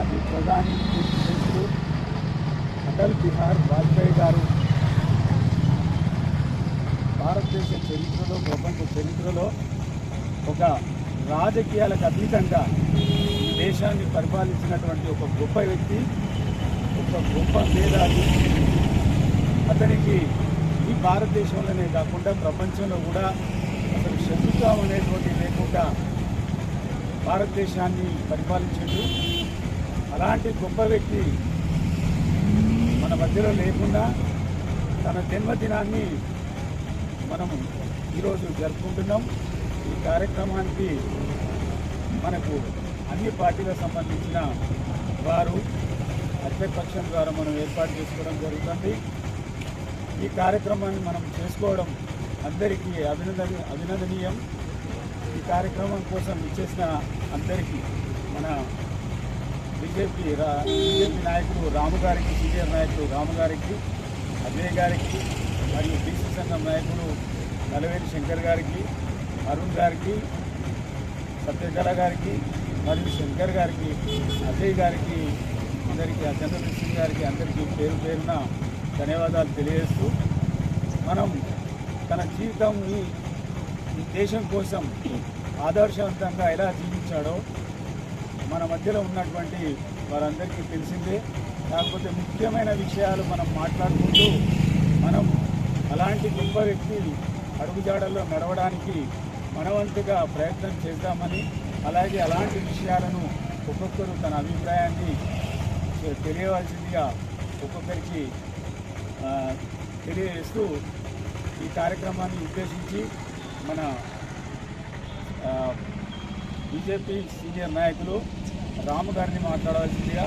మాజీ ప్రధాని ప్రెసిడెంట్ అటల్ బిహారీ వాజ్పేయి గారు భారతదేశ చరిత్రలో, ప్రపంచ చరిత్రలో ఒక రాజకీయాలకు అతీతంగా ఈ దేశాన్ని పరిపాలించినటువంటి ఒక గొప్ప వ్యక్తి, ఒక గొప్ప మేధావి. అతనికి ఈ భారతదేశంలోనే కాకుండా ప్రపంచంలో కూడా అసలు శత్రుత్వం అనేటువంటి లేకుండా భారతదేశాన్ని పరిపాలించాడు. అలాంటి గొప్ప వ్యక్తి మన మధ్యలో లేకుండా తన జన్మదినాన్ని మనం ఈరోజు జరుపుకుంటున్నాం. ఈ కార్యక్రమానికి మనకు అన్ని పార్టీలకు సంబంధించిన వారు అధ్యక్షపక్షం ద్వారా మనం ఏర్పాటు చేసుకోవడం జరుగుతుంది. ఈ కార్యక్రమాన్ని మనం చేసుకోవడం అందరికీ అభినందనీయం. ఈ కార్యక్రమం కోసం ఇచ్చేసిన అందరికీ మన బీజేపీ నాయకుడు రాము గారికి, సీనియర్ నాయకుడు రాము గారికి, అజయ్ గారికి, మరియు బీసీ సంఘం నాయకుడు నలవేలి శంకర్ గారికి, అరుణ్ గారికి, సత్యకళ గారికి, మరియు శంకర్ గారికి, అజయ్ గారికి, అందరికీ చంద్రశేఖర్ సింగ్ గారికి అందరికీ పేరు పేరున ధన్యవాదాలు తెలియజేస్తూ, మనం తన జీవితం ఈ దేశం కోసం ఆదర్శవంతంగా ఎలా జీవించాడో మన మధ్యలో ఉన్నటువంటి వారందరికీ తెలిసిందే. కాకపోతే ముఖ్యమైన విషయాలు మనం మాట్లాడుకుంటూ మనం అలాంటి గొప్ప వ్యక్తి అడుగుజాడల్లో నడవడానికి మనవంతుగా ప్రయత్నం చేద్దామని, అలాగే అలాంటి విషయాలను ఒక్కొక్కరు తన అభిప్రాయాన్ని తెలియవలసిందిగా ఒక్కొక్కరికి తెలియజేస్తూ ఈ కార్యక్రమాన్ని ఉద్దేశించి మన బీజేపీ సీనియర్ నాయకులు రాము గారిని మాట్లాడవలసిందిగా